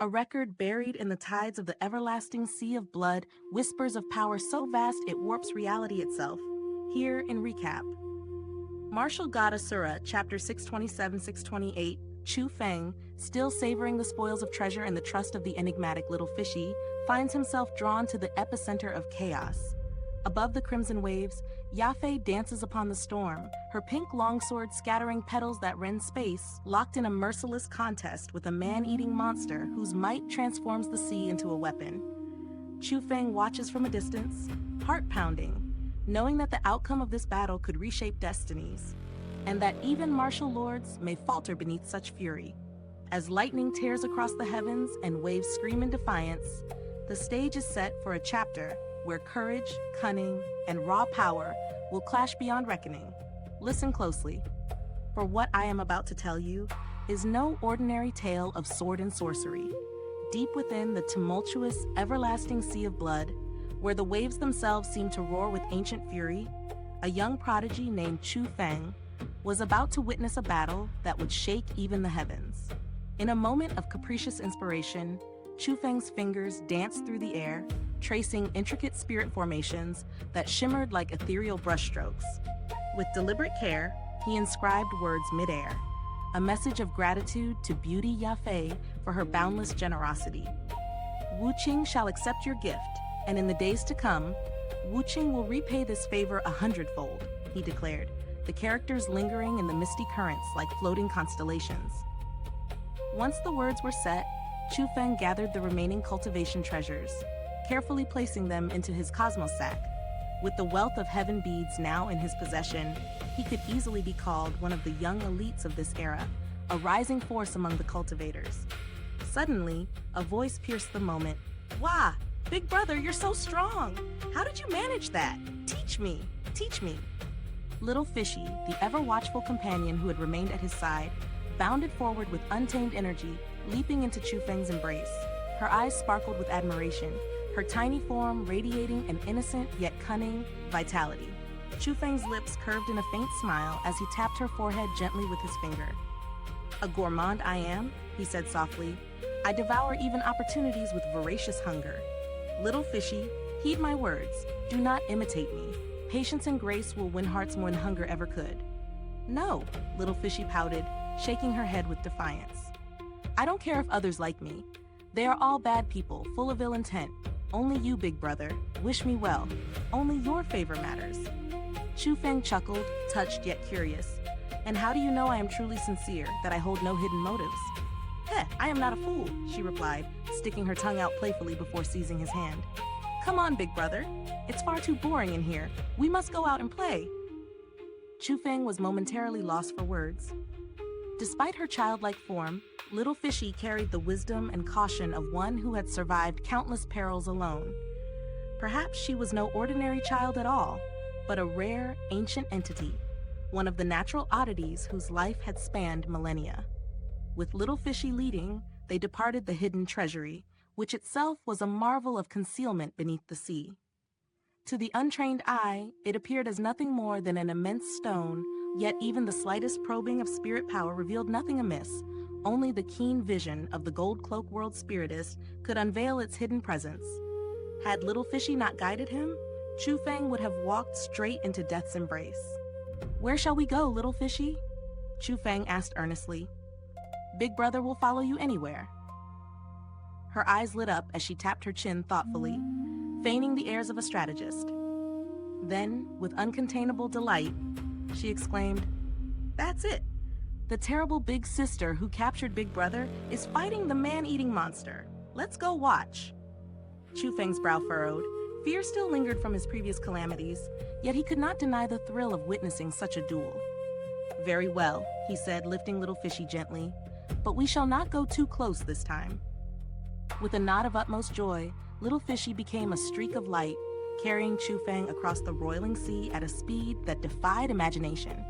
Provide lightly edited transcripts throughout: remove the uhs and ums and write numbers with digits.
A record buried in the tides of the everlasting sea of blood, whispers of power so vast it warps reality itself. Here in recap. Martial God Asura, chapter 627-628, Chu Feng, still savoring the spoils of treasure and the trust of the enigmatic Little Fishy, finds himself drawn to the epicenter of chaos. Above the crimson waves, Yafei dances upon the storm, her pink longsword scattering petals that rend space, locked in a merciless contest with a man-eating monster whose might transforms the sea into a weapon. Chu Feng watches from a distance, heart-pounding, knowing that the outcome of this battle could reshape destinies, and that even martial lords may falter beneath such fury. As lightning tears across the heavens and waves scream in defiance, the stage is set for a chapter where courage, cunning, and raw power will clash beyond reckoning. Listen closely, for what I am about to tell you is no ordinary tale of sword and sorcery. Deep within the tumultuous, everlasting sea of blood, where the waves themselves seem to roar with ancient fury, a young prodigy named Chu Feng was about to witness a battle that would shake even the heavens. In a moment of capricious inspiration, Chu Feng's fingers danced through the air, tracing intricate spirit formations that shimmered like ethereal brushstrokes. With deliberate care, he inscribed words midair, a message of gratitude to Beauty Yafei for her boundless generosity. Wu Qing shall accept your gift, and in the days to come, Wu Qing will repay this favor 100-fold, he declared, the characters lingering in the misty currents like floating constellations. Once the words were set, Chu Feng gathered the remaining cultivation treasures, carefully placing them into his cosmos sack. With the wealth of heaven beads now in his possession, he could easily be called one of the young elites of this era, a rising force among the cultivators. Suddenly, a voice pierced the moment. "Wah! Big brother, you're so strong! How did you manage that? Teach me! Teach me!" Little Fishy, the ever-watchful companion who had remained at his side, bounded forward with untamed energy, leaping into Chu Feng's embrace. Her eyes sparkled with admiration, her tiny form radiating an innocent yet cunning vitality. Chu Feng's lips curved in a faint smile as he tapped her forehead gently with his finger. "A gourmand I am," he said softly. "I devour even opportunities with voracious hunger. Little Fishy, heed my words. Do not imitate me. Patience and grace will win hearts more than hunger ever could." "No," Little Fishy pouted, shaking her head with defiance. "I don't care if others like me. They are all bad people, full of ill intent. Only you, big brother. Wish me well. Only your favor matters." Chu Feng chuckled, touched yet curious. "And how do you know I am truly sincere, that I hold no hidden motives?" "Heh, I am not a fool," she replied, sticking her tongue out playfully before seizing his hand. "Come on, big brother. It's far too boring in here. We must go out and play." Chu Feng was momentarily lost for words. Despite her childlike form, Little Fishy carried the wisdom and caution of one who had survived countless perils alone. Perhaps she was no ordinary child at all, but a rare, ancient entity, one of the natural oddities whose life had spanned millennia. With Little Fishy leading, they departed the hidden treasury, which itself was a marvel of concealment beneath the sea. To the untrained eye, it appeared as nothing more than an immense stone, yet even the slightest probing of spirit power revealed nothing amiss. Only the keen vision of the gold cloak world spiritist could unveil its hidden presence. Had Little Fishy not guided him, Chu Feng would have walked straight into death's embrace. "Where shall we go, Little Fishy?" Chu Feng asked earnestly. "Big brother will follow you anywhere." Her eyes lit up as she tapped her chin thoughtfully, feigning the airs of a strategist. Then, with uncontainable delight, she exclaimed, "That's it! The terrible big sister who captured Big Brother is fighting the man-eating monster. Let's go watch." Chu Feng's brow furrowed. Fear still lingered from his previous calamities, yet he could not deny the thrill of witnessing such a duel. "Very well," he said, lifting Little Fishy gently, "but we shall not go too close this time." With a nod of utmost joy, Little Fishy became a streak of light, carrying Chu Feng across the roiling sea at a speed that defied imagination.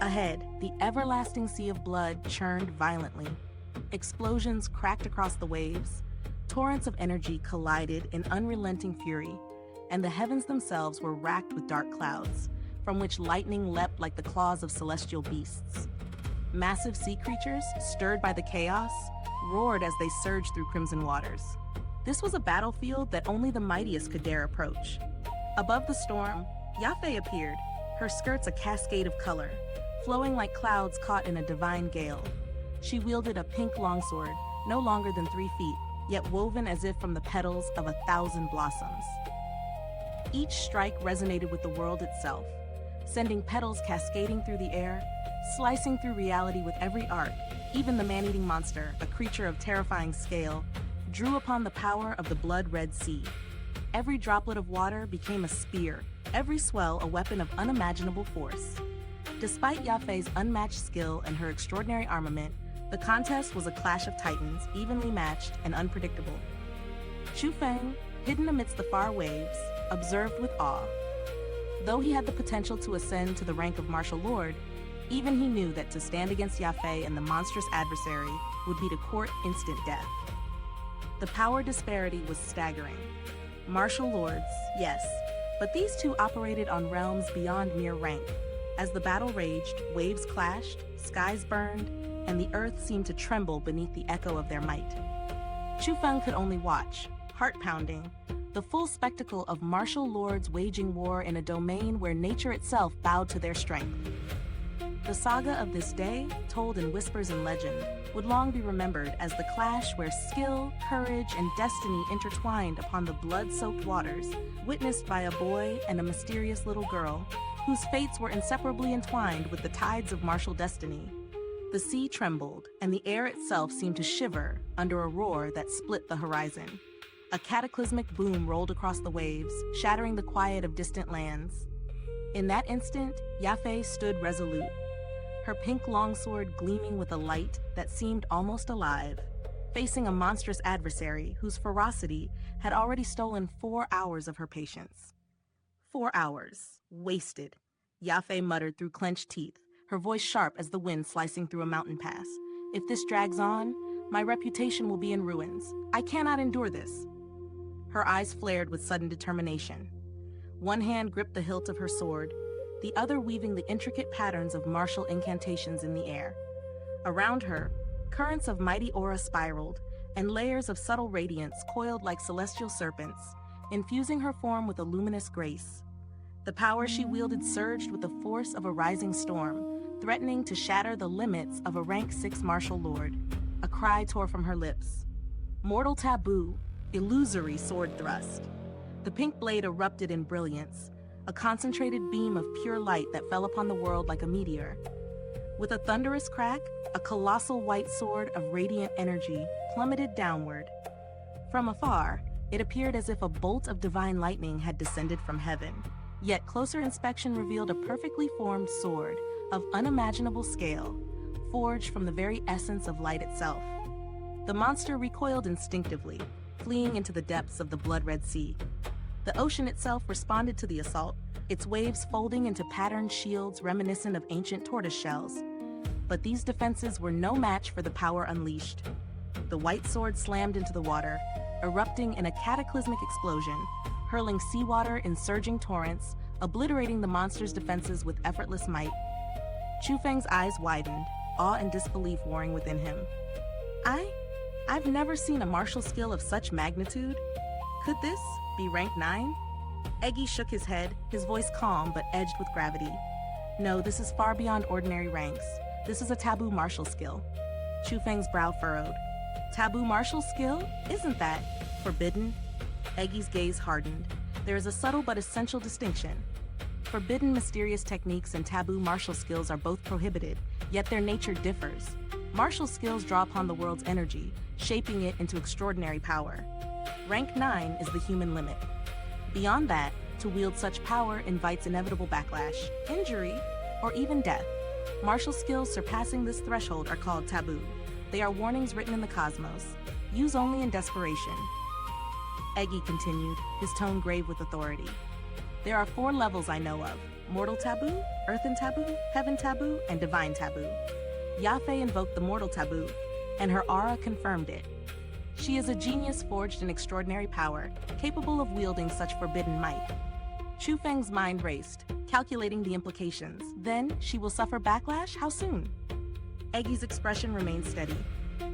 Ahead, the everlasting sea of blood churned violently. Explosions cracked across the waves, torrents of energy collided in unrelenting fury, and the heavens themselves were racked with dark clouds, from which lightning leapt like the claws of celestial beasts. Massive sea creatures, stirred by the chaos, roared as they surged through crimson waters. This was a battlefield that only the mightiest could dare approach. Above the storm, Yafe appeared, her skirts a cascade of color, flowing like clouds caught in a divine gale. She wielded a pink longsword, no longer than 3 feet, yet woven as if from the petals of 1,000 blossoms. Each strike resonated with the world itself, sending petals cascading through the air, slicing through reality with every arc. Even the man-eating monster, a creature of terrifying scale, drew upon the power of the blood-red sea. Every droplet of water became a spear, every swell a weapon of unimaginable force. Despite Yafei's unmatched skill and her extraordinary armament, the contest was a clash of titans, evenly matched and unpredictable. Chu Feng, hidden amidst the far waves, observed with awe. Though he had the potential to ascend to the rank of martial lord, even he knew that to stand against Yafei and the monstrous adversary would be to court instant death. The power disparity was staggering. Martial lords, yes, but these two operated on realms beyond mere rank. As the battle raged, waves clashed, skies burned, and the earth seemed to tremble beneath the echo of their might. Chu Feng could only watch, heart-pounding, the full spectacle of martial lords waging war in a domain where nature itself bowed to their strength. The saga of this day, told in whispers and legend, would long be remembered as the clash where skill, courage, and destiny intertwined upon the blood-soaked waters, witnessed by a boy and a mysterious little girl, whose fates were inseparably entwined with the tides of martial destiny. The sea trembled, and the air itself seemed to shiver under a roar that split the horizon. A cataclysmic boom rolled across the waves, shattering the quiet of distant lands. In that instant, Yafei stood resolute, her pink longsword gleaming with a light that seemed almost alive, facing a monstrous adversary whose ferocity had already stolen 4 hours of her patience. 4 hours. Wasted, Yafei muttered through clenched teeth, her voice sharp as the wind slicing through a mountain pass. If this drags on, my reputation will be in ruins. I cannot endure this. Her eyes flared with sudden determination. One hand gripped the hilt of her sword, the other weaving the intricate patterns of martial incantations in the air. Around her, currents of mighty aura spiraled, and layers of subtle radiance coiled like celestial serpents, infusing her form with a luminous grace. The power she wielded surged with the force of a rising storm, threatening to shatter the limits of a rank 6 martial lord. A cry tore from her lips. Mortal taboo, illusory sword thrust. The pink blade erupted in brilliance, a concentrated beam of pure light that fell upon the world like a meteor. With a thunderous crack, a colossal white sword of radiant energy plummeted downward. From afar, it appeared as if a bolt of divine lightning had descended from heaven. Yet closer inspection revealed a perfectly formed sword of unimaginable scale, forged from the very essence of light itself. The monster recoiled instinctively, fleeing into the depths of the blood-red sea. The ocean itself responded to the assault, its waves folding into patterned shields reminiscent of ancient tortoise shells. But these defenses were no match for the power unleashed. The white sword slammed into the water, erupting in a cataclysmic explosion, hurling seawater in surging torrents, obliterating the monster's defenses with effortless might. Chu Feng's eyes widened, awe and disbelief warring within him. I've never seen a martial skill of such magnitude. Could this be rank 9? Eggy shook his head, his voice calm but edged with gravity. No, this is far beyond ordinary ranks. This is a taboo martial skill. Chu Feng's brow furrowed. Taboo martial skill? Isn't that forbidden? Eggy's gaze hardened. There is a subtle but essential distinction. Forbidden mysterious techniques and taboo martial skills are both prohibited, yet their nature differs. Martial skills draw upon the world's energy, shaping it into extraordinary power. Rank 9 is the human limit. Beyond that, to wield such power invites inevitable backlash, injury, or even death. Martial skills surpassing this threshold are called taboo. They are warnings written in the cosmos. Use only in desperation. Eggy continued, his tone grave with authority. There are 4 levels I know of: mortal taboo, earthen taboo, heaven taboo, and divine taboo. Yafei invoked the mortal taboo, and her aura confirmed it. She is a genius forged in extraordinary power, capable of wielding such forbidden might. Chu Feng's mind raced, calculating the implications. Then she will suffer backlash? How soon? Eggy's expression remained steady.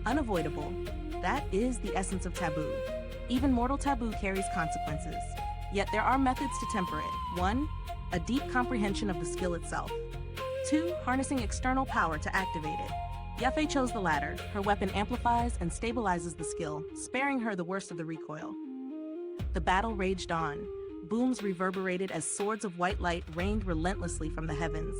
Unavoidable. That is the essence of taboo. Even mortal taboo carries consequences. Yet there are methods to temper it. 1. A deep comprehension of the skill itself. 2. Harnessing external power to activate it. Yafei chose the latter. Her weapon amplifies and stabilizes the skill, sparing her the worst of the recoil. The battle raged on. Booms reverberated as swords of white light rained relentlessly from the heavens.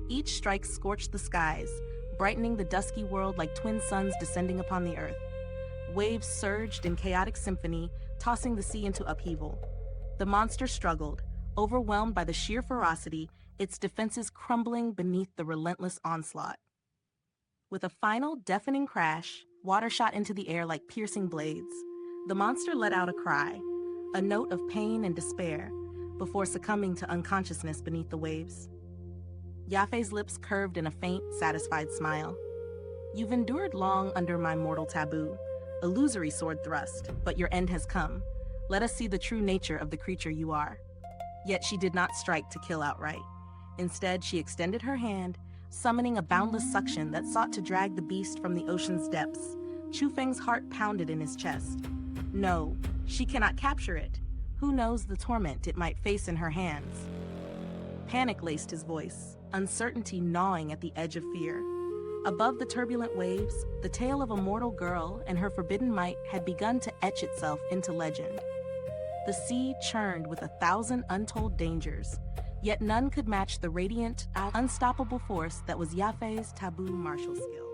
Each strike scorched the skies, brightening the dusky world like twin suns descending upon the earth. Waves surged in chaotic symphony, tossing the sea into upheaval. The monster struggled, overwhelmed by the sheer ferocity, its defenses crumbling beneath the relentless onslaught. With a final deafening crash, water shot into the air like piercing blades. The monster let out a cry, a note of pain and despair, before succumbing to unconsciousness beneath the waves. Yafei's lips curved in a faint, satisfied smile. You've endured long under my mortal taboo, illusory sword thrust, but your end has come. Let us see the true nature of the creature you are. Yet she did not strike to kill outright. Instead, she extended her hand, summoning a boundless suction that sought to drag the beast from the ocean's depths. Chu Feng's heart pounded in his chest. No, she cannot capture it. Who knows the torment it might face in her hands? Panic laced his voice, uncertainty gnawing at the edge of fear. Above the turbulent waves, the tale of a mortal girl and her forbidden might had begun to etch itself into legend. The sea churned with 1,000 untold dangers, yet none could match the radiant, unstoppable force that was Yafei's taboo martial skill.